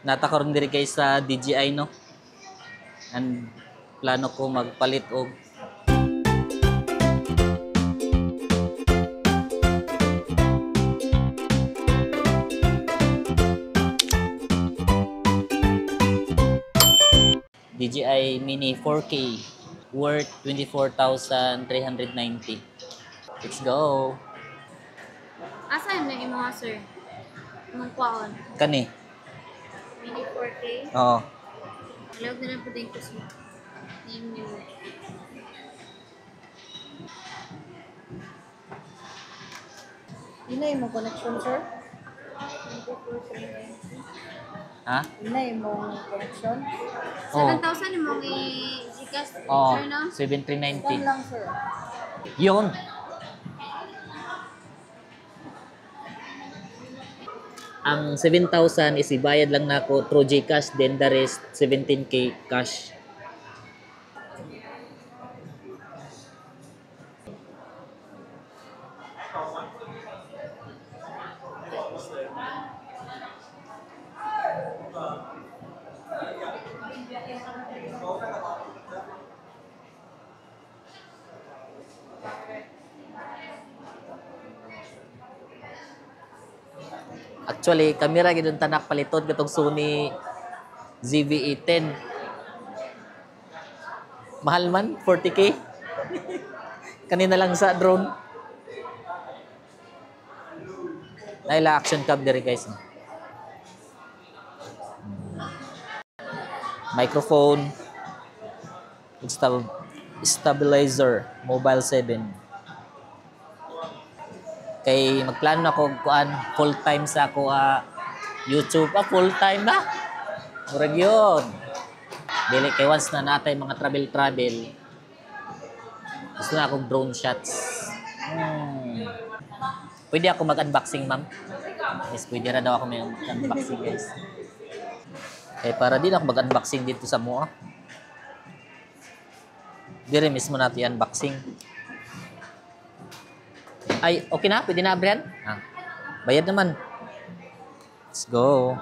Natakaroon diri kay sa DJI no. And plano ko magpalit og DJI Mini 4K worth 24,390. Let's go. Asa yun na yung mga sir? Mga kwaon. Kani. Mini 4K. Oo. Alam na lang po din ko sa name niyo. Yun na yung mong connection, sir? Ha? Yun na yung mong connection? Oo. 7,000 yung mga i-sikas, Oo. sir, no? 7,390. Saan lang, sir? Yun. Ang 7,000 is ibayad lang nako through GCash, then the rest 17K cash. Actually, kamera gid tanak paliton katong Sony ZV-E10. Mahal man 40K. Kanina lang sa drone. Naila action cam diri guys. Microphone. Stabilizer, mobile 7. Kay magplano ako kuan full time sa ako YouTube full time ba? Murag yun. Dili kay once na natay mga travel. Gusto na akong drone shots. Pwede ako mag-unboxing, ma'am? Yes, pwede ra daw ako may unboxing, guys. Kaya para din ako mag-unboxing dito sa MOA. Dire mismo natin unboxing. Ay, okay na? Pwede na, Brian? Bayad naman. Let's go.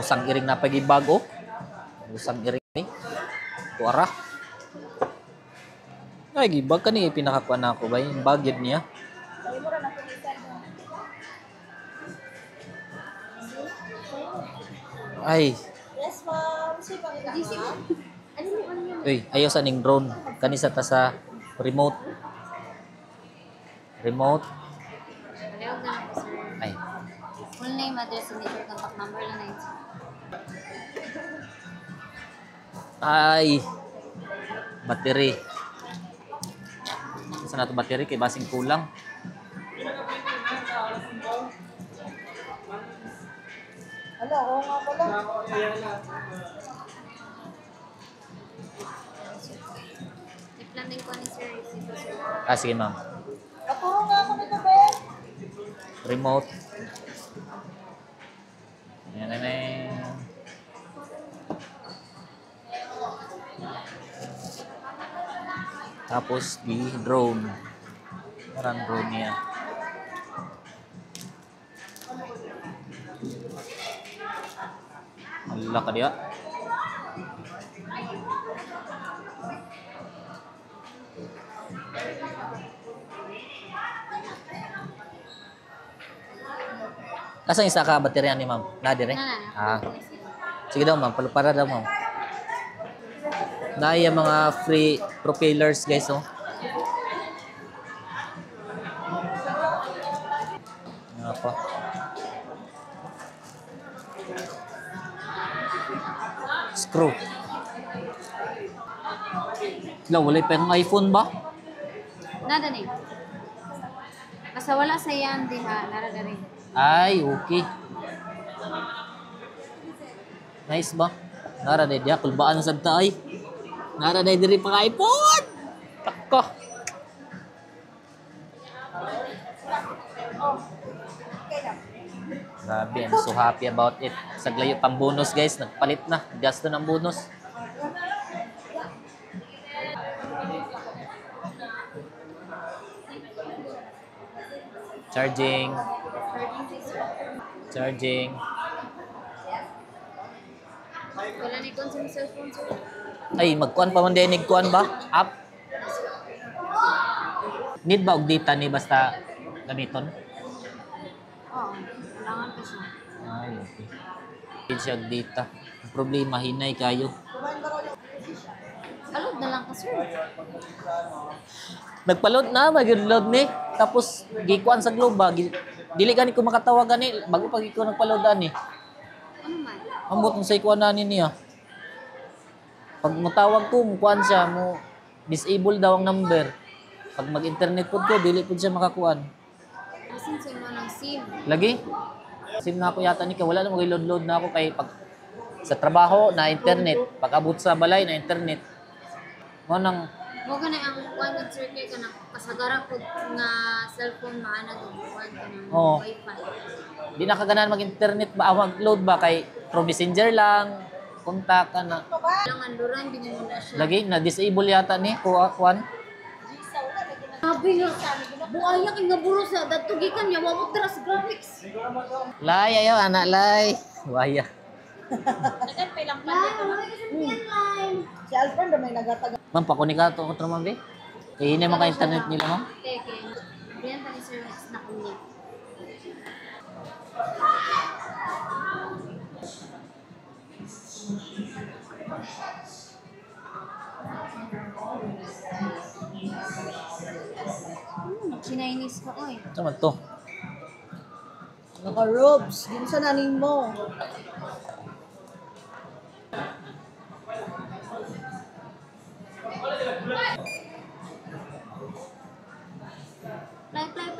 Sang iring na pagibago. Sang iring ni. Kuara. Ay, gibag ka ni pinakakuan ako ba? Yung bagyod niya. Ay. Yes, ma'am. Sige, pangita. Uy, ayaw sa ning drone. Kanisa ta sa remote. Remote. Alam na lang po, sir. Ay. Full name, address, signature, contact number lang na yun. Ay. Battery. Saan na ito battery? Kay basing kulang. Ano, oo nga pala. I-plan din ko ni sir. Ito, sir. Sige ma'am. Ako nga ako nito, be. Remote. Ayan. Tapos di drone. Parang drone niya. Allah ka dia. Asa isa ka baterya ni ma'am? Na dire? Sige daw ma'am, para daw ma'am. Naya mga free propellers guys oh. Apa? Screw. Wala pa yung iPhone ba? Nada ni. Basta wala sa yan, di ha. Nara na rin. Ay, okay. Nice ba? Nara na diya, kulbaan sa tay. Nara na diri pang iPhone. Tako. Grabe, I'm so happy about it. Saglayo pang bonus guys, nagpalit na. Gasto ng bonus. Charging. Charging. Wala ni consume cellphone, sir. Ay, magkuan pa man din, nigkuan ba? App? Need ba og data ni basta gamiton? Oo, kailangan pa siya. Ay, okay. Need siya og data. Ang problema, hinay kayo. Alod na lang ka, sir. Nagpa-load na, mag-load ni. Tapos, gikuan sa globe ba? Dili gani ko makatawag gani. Bago pag ikaw nagpa-load ani. Ano man? Ambot ng sa ikuan na niya. Pag matawag ko, mukuan siya, mo disable daw ang number. Pag mag-internet po ko, dili po siya makakuan. Asin sa mo ng SIM. Lagi? SIM na ako yata ni ka. Wala na mag-load na ako kay pag sa trabaho na internet. Pag abot sa balay na internet. Mo nang Mo ka na ang one with sir kay ka na kasagara ko nga cellphone maana ng one ka ng Oo. wifi. di na kaganahan mag-internet ba, mag-load ba kay through messenger lang. Contact ka na. Lang anduran binimo na siya. Lagi na disable yata ni kuan. Sabi nga, buaya kay nga buro sa datugikan niya, wamo tras graphics. Lay ayo anak lay. Waya. Nagan pa lang pa. Si Alfred na may nagataga. Ma'am, pakuni ka to kontra ma'am be. Kaya hindi mga internet nila ma'am. Teke. Brian pa ni sir na kunya. Chinese ka oy. Ito man to. Naka-robes. Din sa nanin mo.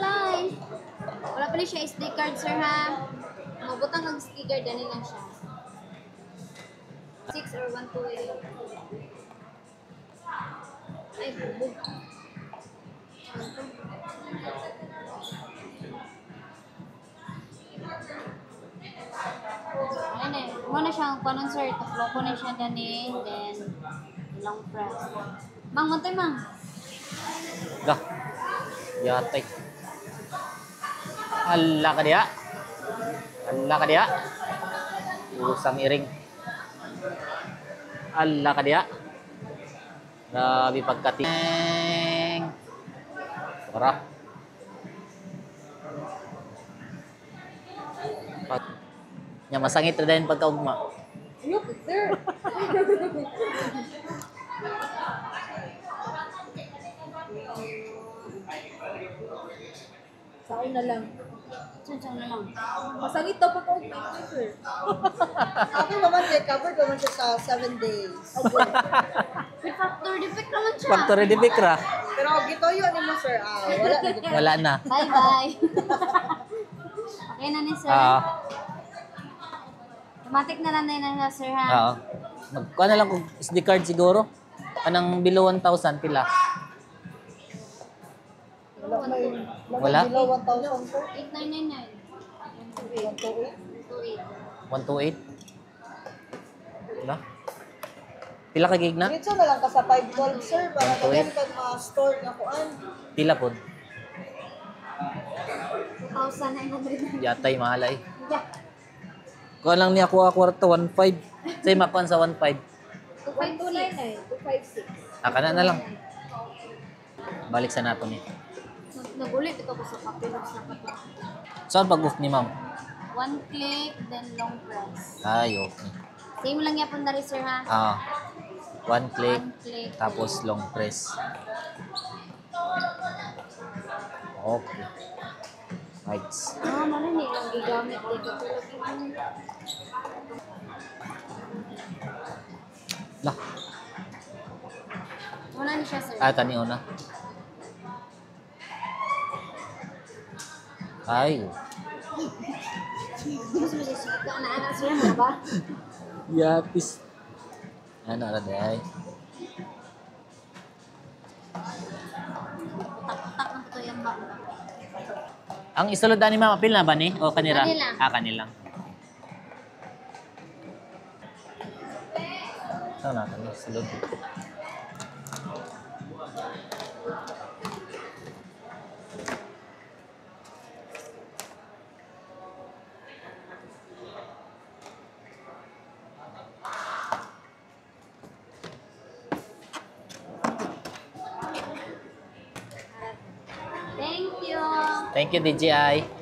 Fly. Wala pa rin siya SD card, sir, ha? Mabutang kang sticker, dali lang siya. 6 or 1, 2, 8. Ay, bubog. Ayun eh. Muna siyang panon, sir. Tuklo ko na siya dani. Then, long press. Mang, matay, mang. Dah. Yatay. Allah ka dia. Allah ka dia. Usang iring. Allah ka dia. Grabe pagkating. Sarap. Nya masangit na din pagkaugma. Look, there. Sa akin na lang. Sansang na lang. Masangit daw pag okay, sir. Ako naman, covered naman siya sa 7 days. May factor defect naman siya. Factory di Bikra. Pero gitoyo ni mo, sir. Wala na dito. Wala na. Bye-bye. Okay na ni sir. Automatic na lang na sir, ha? Oo. Magkuha na lang kung SD card siguro. Anang below 1,000 pila. Wala? Below 1,000, sir. 8999. 128. 128. Wala? Pila ka gig na? Dito na lang ka sa 512, sir. Para 128. kagyan ka ma-store na kuan. Pila pod. 2,900. Yatay mahalay. Yeah. Kuha lang niya kuha kwarta 1.5. Say makuan sa 1.5. 259. 256. Kana na lang. Balik sa nato ni. Nagulit ito ko sa papilog sa papilog. Saan pag-off ni ma'am? One click, then long press. Ay, okay. Same lang yapon na rin, sir, ha? One click, One click. tapos long press. Okay. Right. Manin lang gigamit dito. Lah, Wala ni siya, sir. kani una. Ay. Mas masisika na anak siya, mo ba? Yapis. Ano ra day? Tak-tak na ito yung bangka. Ang isulod ni Ma'am, apil na ba ni? O kanira? Kanila. Kanilang. Saan natin? Isulod. Thank you. Thank you, DJI.